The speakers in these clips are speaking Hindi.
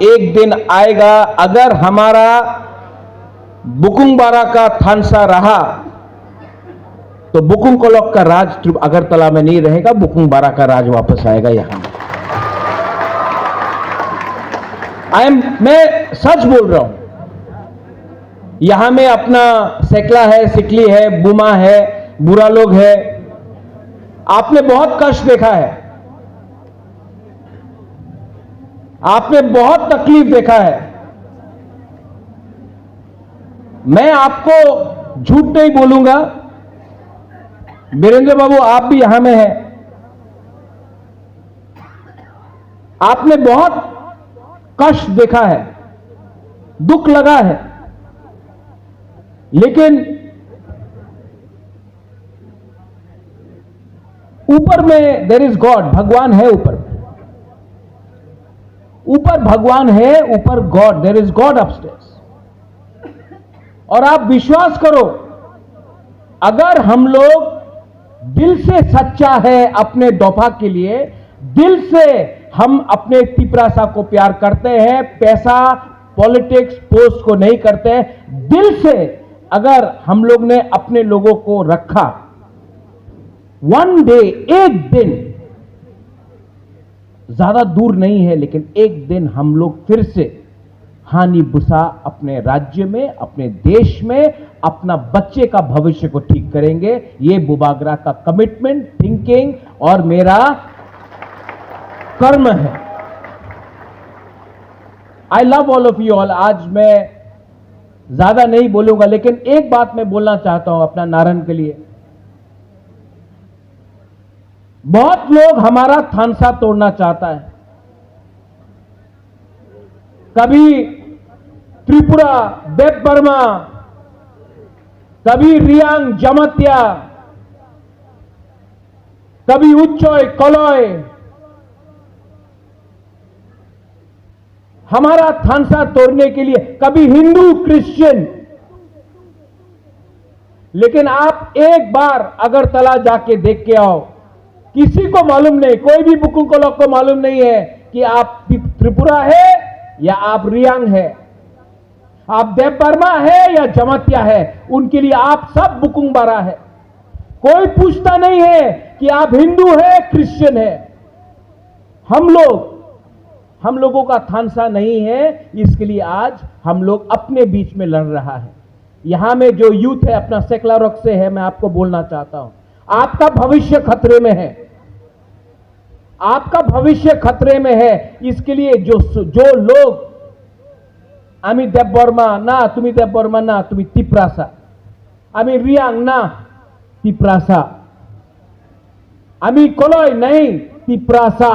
एक दिन आएगा अगर हमारा बुकुंगबारा का थानसा रहा तो बुकुंग कोलक का राज अगरतला में नहीं रहेगा, बुकुंगबारा का राज वापस आएगा यहां। मैं सच बोल रहा हूं। यहां में अपना सेकला है, सिकली है, बुमा है, बुरा लोग है। आपने बहुत कष्ट देखा है, आपने बहुत तकलीफ देखा है। मैं आपको झूठ नहीं बोलूंगा, वीरेंद्र बाबू आप भी यहां में हैं। आपने बहुत कष्ट देखा है, दुख लगा है, लेकिन ऊपर में देयर इज गॉड, भगवान है ऊपर। ऊपर भगवान है, ऊपर God, there is God upstairs. और आप विश्वास करो, अगर हम लोग दिल से सच्चा है अपने दोफा के लिए, दिल से हम अपने तिपरासा को प्यार करते हैं, पैसा पॉलिटिक्स पोस्ट को नहीं करते हैं, दिल से अगर हम लोग ने अपने लोगों को रखा, वन डे, एक दिन ज्यादा दूर नहीं है, लेकिन एक दिन हम लोग फिर से हानि बुसा अपने राज्य में, अपने देश में, अपना बच्चे का भविष्य को ठीक करेंगे। ये बुबागरा का कमिटमेंट, थिंकिंग और मेरा कर्म है। I love all of you all. आज मैं ज्यादा नहीं बोलूंगा, लेकिन एक बात मैं बोलना चाहता हूं अपना नारायण के लिए। बहुत लोग हमारा थानसा तोड़ना चाहता है, कभी त्रिपुरा, देव बर्मा, कभी रियांग जमतिया, कभी उच्चोय कलय, हमारा थानसा तोड़ने के लिए, कभी हिंदू क्रिश्चियन। लेकिन आप एक बार अगरतला जाके देख के आओ, किसी को मालूम नहीं, कोई भी बुकुंग कोलक को मालूम नहीं है कि आप त्रिपुरा है या आप रियांग है, आप देव बर्मा है या जमतिया है। उनके लिए आप सब बुकुंगबारा है। कोई पूछता नहीं है कि आप हिंदू है, क्रिश्चियन है। हम लोगों का थानसा नहीं है, इसके लिए आज हम लोग अपने बीच में लड़ रहा है। यहां में जो यूथ है अपना सेकला रॉक से है, मैं आपको बोलना चाहता हूं, आपका भविष्य खतरे में है, आपका भविष्य खतरे में है। इसके लिए जो लोग आमी देव बर्मा ना, तुम्हें देव बर्मा ना, तुम्हें तिपरासा, आमी रियांग ना, तिपरासा, आमी कलय नहीं, तिपरासा,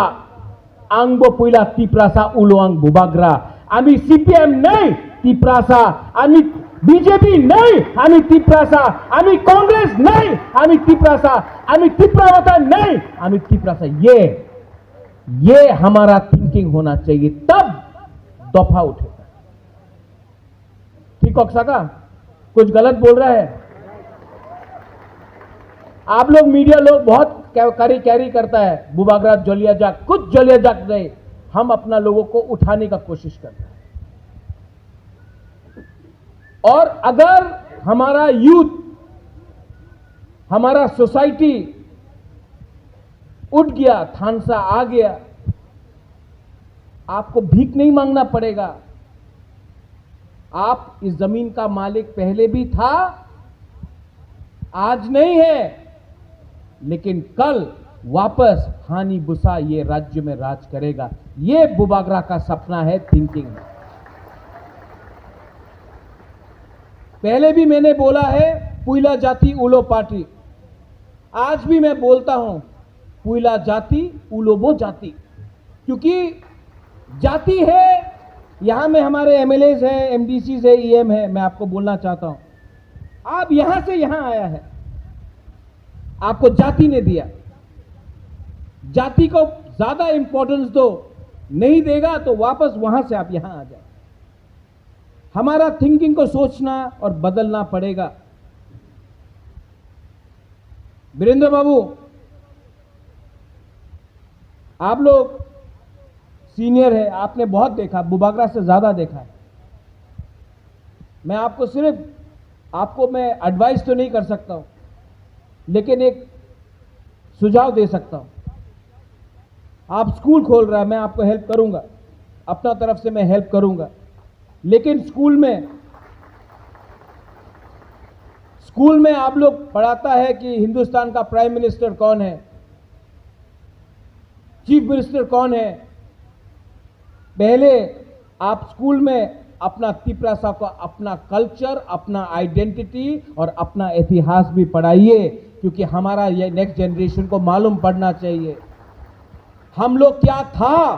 आंगबो पुइला तिपरासा उलोआंग बुबाग्रा, आमी सीपीएम नहीं, तिपरासा, आमी बीजेपी नहीं, आमी तिपरासा, आमी कांग्रेस नहीं, आमी तिपरासा, आमी तिपरावता नहीं, आमी तिपरासा। ये हमारा थिंकिंग होना चाहिए, तब दफा उठेगा। ठीक हो सका? कुछ गलत बोल रहा है? आप लोग मीडिया लोग बहुत कैरी करता है, बुबागरा जलिया जाक, कुछ जलिया जाक नहीं। हम अपना लोगों को उठाने का कोशिश करते हैं। और अगर हमारा यूथ, हमारा सोसाइटी उठ गया, थानसा आ गया, आपको भीख नहीं मांगना पड़ेगा। आप इस जमीन का मालिक पहले भी था, आज नहीं है, लेकिन कल वापस हानि बुसा ये राज्य में राज करेगा। ये बुबागरा का सपना है, थिंकिंग है। पहले भी मैंने बोला है, पुइला जाति उलो पार्टी। आज भी मैं बोलता हूं, पुइला जाति उलोबो जाति, क्योंकि जाति है। यहां में हमारे एमएलए हैं, एमडीसी है, ईएम है। मैं आपको बोलना चाहता हूं, आप यहां से यहां आया है, आपको जाति ने दिया। जाति को ज्यादा इंपॉर्टेंस दो, नहीं देगा तो वापस वहां से आप यहां आ जाए। हमारा थिंकिंग को सोचना और बदलना पड़ेगा। वीरेंद्र बाबू, आप लोग सीनियर है, आपने बहुत देखा, बुबागरा से ज़्यादा देखा है। मैं आपको मैं एडवाइस तो नहीं कर सकता हूं, लेकिन एक सुझाव दे सकता हूं। आप स्कूल खोल रहा है, मैं आपको हेल्प करूंगा, अपना तरफ से मैं हेल्प करूंगा, लेकिन स्कूल में आप लोग पढ़ाता है कि हिंदुस्तान का प्राइम मिनिस्टर कौन है, चीफ मिनिस्टर कौन है। पहले आप स्कूल में अपना तिपरासा को, अपना कल्चर, अपना आइडेंटिटी और अपना इतिहास भी पढ़ाइए, क्योंकि हमारा ये नेक्स्ट जनरेशन को मालूम पड़ना चाहिए हम लोग क्या था।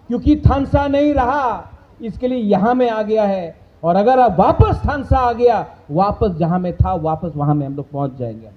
क्योंकि थानसा नहीं रहा, इसके लिए यहां में आ गया है, और अगर अब वापस थानसा आ गया, वापस जहां में था, वापस वहां में हम लोग पहुंच जाएंगे।